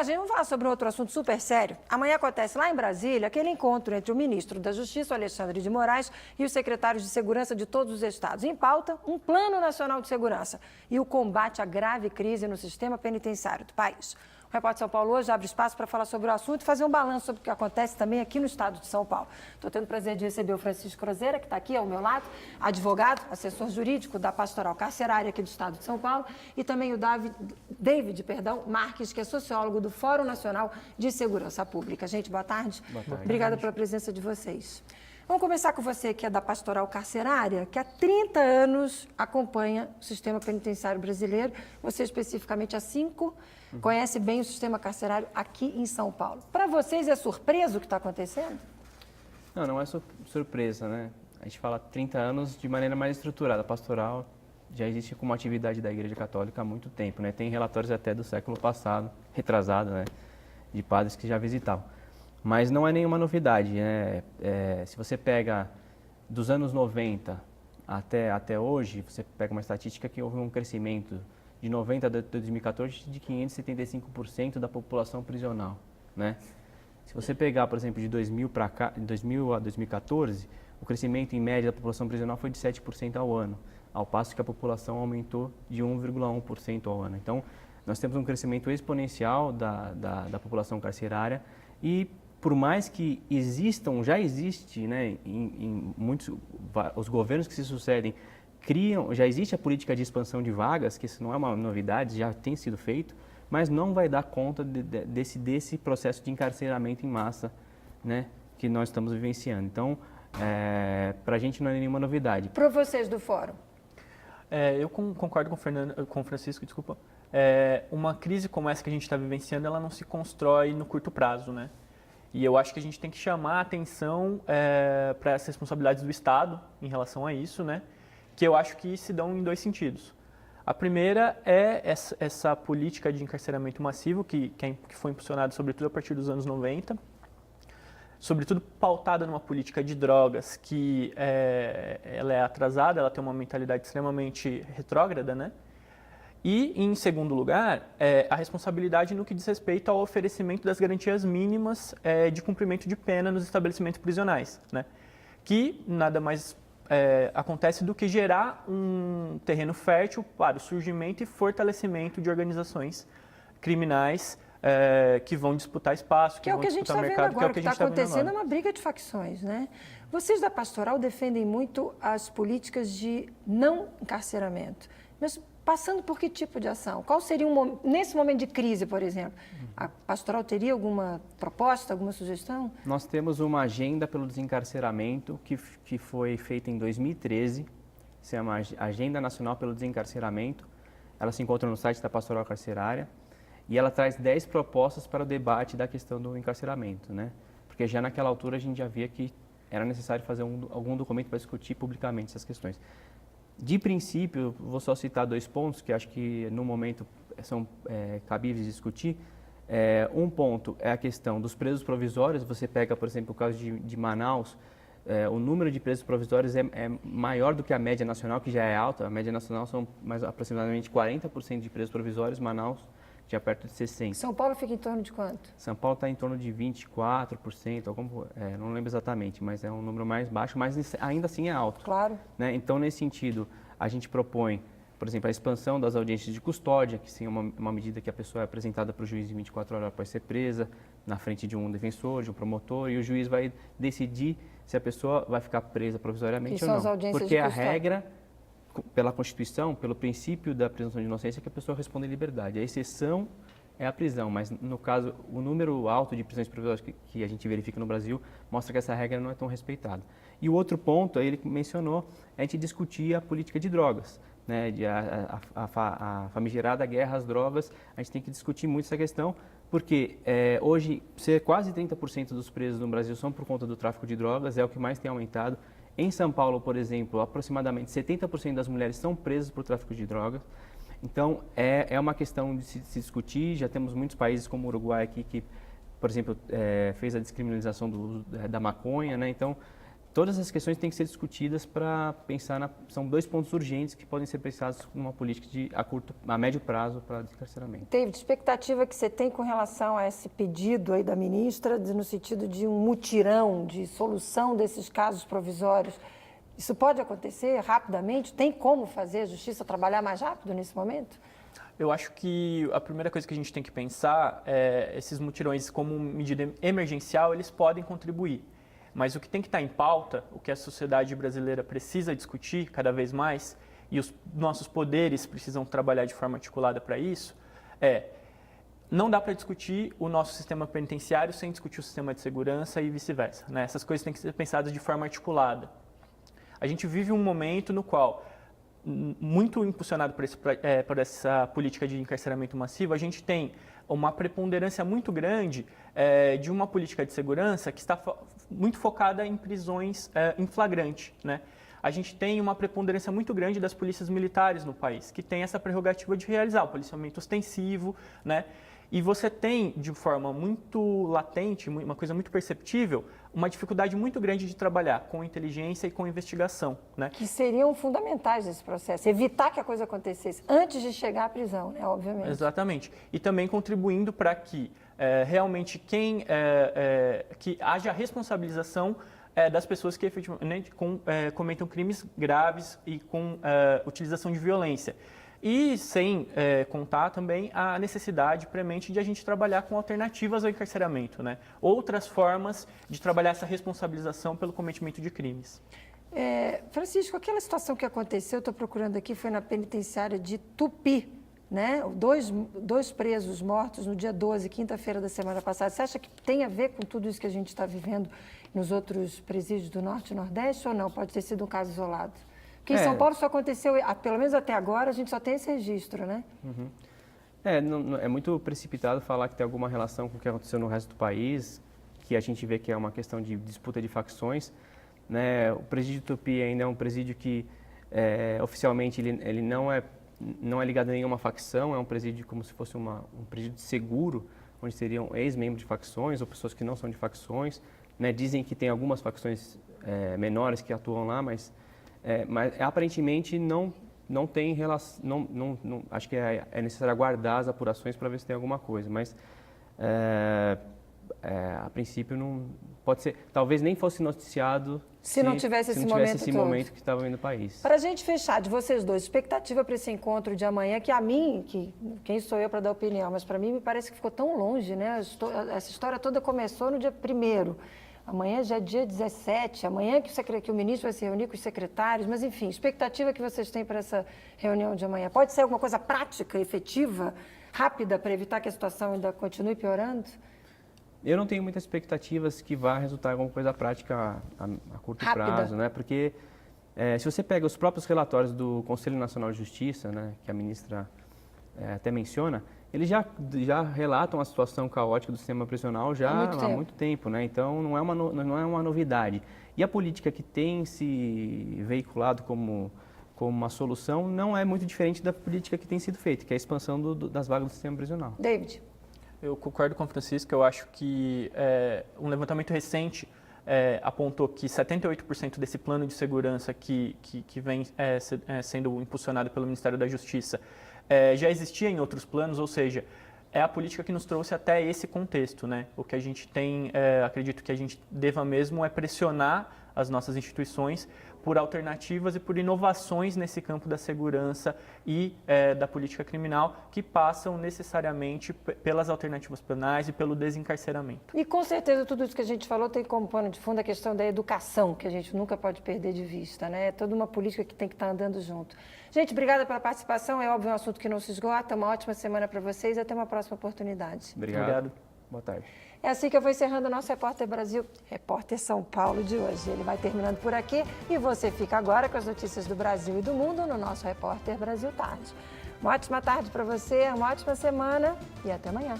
gente, vamos falar sobre um outro assunto super sério. Amanhã acontece lá em Brasília aquele encontro entre o ministro da Justiça, Alexandre de Moraes, e os secretários de segurança de todos os estados. Em pauta, um Plano Nacional de Segurança e o combate à grave crise no sistema penitenciário do país. O Repórter São Paulo hoje abre espaço para falar sobre o assunto e fazer um balanço sobre o que acontece também aqui no estado de São Paulo. Estou tendo o prazer de receber o Francisco Crozeira, que está aqui ao meu lado, advogado, assessor jurídico da Pastoral Carcerária aqui do estado de São Paulo, e também o David Marques, que é sociólogo do Fórum Nacional de Segurança Pública. Gente, boa tarde. Boa tarde. Obrigada pela presença de vocês. Vamos começar com você, que é da Pastoral Carcerária, que há 30 anos acompanha o sistema penitenciário brasileiro, você especificamente há 5, conhece bem o sistema carcerário aqui em São Paulo. Para vocês é surpresa o que está acontecendo? Não, não é surpresa, né? A gente fala 30 anos de maneira mais estruturada. A pastoral já existe como atividade da Igreja Católica há muito tempo, né? Tem relatórios até do século passado, retrasado, né? De padres que já visitavam. Mas não é nenhuma novidade, né? Se você pega dos anos 90 até hoje, você pega uma estatística que houve um crescimento de 90 a 2014 de 575% da população prisional, né? Se você pegar, por exemplo, de 2000 a 2014, o crescimento em média da população prisional foi de 7% ao ano, ao passo que a população aumentou de 1,1% ao ano. Então, nós temos um crescimento exponencial da população carcerária e, por mais que já existe, né, em muitos, os governos que se sucedem já existe a política de expansão de vagas, que isso não é uma novidade, já tem sido feito, mas não vai dar conta desse processo de encarceramento em massa, né, que nós estamos vivenciando. Então, para a gente não é nenhuma novidade. Para vocês do Fórum? Eu concordo com o Francisco, desculpa. Uma crise como essa que a gente está vivenciando, ela não se constrói no curto prazo, né? E eu acho que a gente tem que chamar a atenção para as responsabilidades do Estado em relação a isso, né? Que eu acho que se dão em dois sentidos. A primeira é essa política de encarceramento massivo que foi impulsionada sobretudo a partir dos anos 90, sobretudo pautada numa política de drogas que ela é atrasada, ela tem uma mentalidade extremamente retrógrada, né? E, em segundo lugar, a responsabilidade no que diz respeito ao oferecimento das garantias mínimas de cumprimento de pena nos estabelecimentos prisionais, né? Que nada mais acontece do que gerar um terreno fértil para o surgimento e fortalecimento de organizações criminais que vão disputar espaço, que é o que a gente está vendo agora. O que está acontecendo é uma briga de facções, né? Vocês da Pastoral defendem muito as políticas de não encarceramento, mas passando por que tipo de ação? Qual seria nesse momento de crise, por exemplo? A Pastoral teria alguma proposta, alguma sugestão? Nós temos uma agenda pelo desencarceramento que foi feita em 2013, se chama Agenda Nacional pelo Desencarceramento. Ela se encontra no site da Pastoral Carcerária e ela traz 10 propostas para o debate da questão do encarceramento, né? Porque já naquela altura a gente já via que era necessário fazer algum documento para discutir publicamente essas questões. De princípio, vou só citar 2 pontos que acho que no momento são cabíveis de discutir. Um ponto é a questão dos presos provisórios. Você pega, por exemplo, o caso de Manaus, o número de presos provisórios é maior do que a média nacional, que já é alta. A média nacional são aproximadamente 40% de presos provisórios, Manaus já perto de 60%. São Paulo fica em torno de quanto? São Paulo está em torno de 24%, não lembro exatamente, mas é um número mais baixo, mas ainda assim é alto. Claro. Né? Então, nesse sentido, a gente propõe, por exemplo, a expansão das audiências de custódia, que sim é uma medida que a pessoa é apresentada para o juiz em 24 horas após ser presa, na frente de um defensor, de um promotor, e o juiz vai decidir se a pessoa vai ficar presa provisoriamente ou não. Porque a regra, pela Constituição, pelo princípio da presunção de inocência, é que a pessoa responde em liberdade. A exceção é a prisão, mas no caso, o número alto de prisões provisórias que a gente verifica no Brasil mostra que essa regra não é tão respeitada. E o outro ponto, aí ele mencionou, é a gente discutir a política de drogas, né? A famigerada guerra às drogas. A gente tem que discutir muito essa questão, porque hoje quase 30% dos presos no Brasil são por conta do tráfico de drogas, é o que mais tem aumentado. Em São Paulo, por exemplo, aproximadamente 70% das mulheres são presas por tráfico de drogas. Então, é uma questão de se discutir. Já temos muitos países como o Uruguai aqui que, por exemplo, fez a descriminalização do uso da maconha, né? Então, todas essas questões têm que ser discutidas para pensar são 2 pontos urgentes que podem ser pensados numa política a médio prazo para desencarceramento. David, expectativa que você tem com relação a esse pedido aí da ministra, no sentido de um mutirão de solução desses casos provisórios, isso pode acontecer rapidamente? Tem como fazer a justiça trabalhar mais rápido nesse momento? Eu acho que a primeira coisa que a gente tem que pensar é esses mutirões como medida emergencial, eles podem contribuir. Mas o que tem que estar em pauta, o que a sociedade brasileira precisa discutir cada vez mais, e os nossos poderes precisam trabalhar de forma articulada para isso, não dá para discutir o nosso sistema penitenciário sem discutir o sistema de segurança e vice-versa, né? Essas coisas têm que ser pensadas de forma articulada. A gente vive um momento no qual, muito impulsionado por essa política de encarceramento massivo, a gente tem uma preponderância muito grande de uma política de segurança que está muito focada em prisões em flagrante, né? A gente tem uma preponderância muito grande das polícias militares no país, que tem essa prerrogativa de realizar o policiamento ostensivo, né? E você tem, de forma muito latente, uma coisa muito perceptível, uma dificuldade muito grande de trabalhar com inteligência e com investigação, né? Que seriam fundamentais nesse processo, evitar que a coisa acontecesse antes de chegar à prisão, né? Obviamente. Exatamente. E também contribuindo para que realmente que haja responsabilização das pessoas que efetivamente cometam crimes graves e com utilização de violência. E sem contar também a necessidade premente de a gente trabalhar com alternativas ao encarceramento, né? Outras formas de trabalhar essa responsabilização pelo cometimento de crimes. Francisco, aquela situação que aconteceu, estou procurando aqui, foi na penitenciária de Tupi, né? Dois presos mortos no dia 12, quinta-feira da semana passada. Você acha que tem a ver com tudo isso que a gente está vivendo nos outros presídios do Norte e Nordeste ou não? Pode ter sido um caso isolado? Porque em São Paulo só aconteceu, pelo menos até agora, a gente só tem esse registro, né? Uhum. É muito precipitado falar que tem alguma relação com o que aconteceu no resto do país, que a gente vê que é uma questão de disputa de facções, né? O presídio Tupi ainda é um presídio que, oficialmente, ele não é ligado a nenhuma facção, é um presídio como se fosse um presídio seguro, onde seriam ex-membros de facções ou pessoas que não são de facções, né? Dizem que tem algumas facções menores que atuam lá, mas aparentemente não tem relação, acho que é necessário aguardar as apurações para ver se tem alguma coisa, mas a princípio não pode ser, talvez nem fosse noticiado se não tivesse esse momento que estava vindo no país. Para a gente fechar, de vocês dois, expectativa para esse encontro de amanhã, que quem sou eu para dar opinião, mas para mim me parece que ficou tão longe, né? Essa história toda começou no dia 1º. Amanhã já é dia 17, amanhã que o ministro vai se reunir com os secretários, mas enfim, expectativa que vocês têm para essa reunião de amanhã? Pode ser alguma coisa prática, efetiva, rápida, para evitar que a situação ainda continue piorando? Eu não tenho muitas expectativas que vá resultar em alguma coisa prática a curto prazo, né? Porque se você pega os próprios relatórios do Conselho Nacional de Justiça, né, que a ministra até menciona, eles já relatam a situação caótica do sistema prisional há muito tempo, né? Então não é uma novidade. E a política que tem se veiculado como uma solução não é muito diferente da política que tem sido feita, que é a expansão das vagas do sistema prisional. David. Eu concordo com o Francisco, eu acho que um levantamento recente apontou que 78% desse plano de segurança que vem sendo impulsionado pelo Ministério da Justiça já existia em outros planos, ou seja, é a política que nos trouxe até esse contexto, né? O que a gente tem, acredito que a gente deva mesmo pressionar as nossas instituições por alternativas e por inovações nesse campo da segurança e da política criminal que passam necessariamente pelas alternativas penais e pelo desencarceramento. E com certeza tudo isso que a gente falou tem como pano de fundo a questão da educação, que a gente nunca pode perder de vista, né? É toda uma política que tem que estar andando junto. Gente, obrigada pela participação, é óbvio um assunto que não se esgota, uma ótima semana para vocês e até uma próxima oportunidade. Obrigado. Boa tarde. É assim que eu vou encerrando o nosso Repórter Brasil, Repórter São Paulo de hoje. Ele vai terminando por aqui e você fica agora com as notícias do Brasil e do mundo no nosso Repórter Brasil Tarde. Uma ótima tarde para você, uma ótima semana e até amanhã.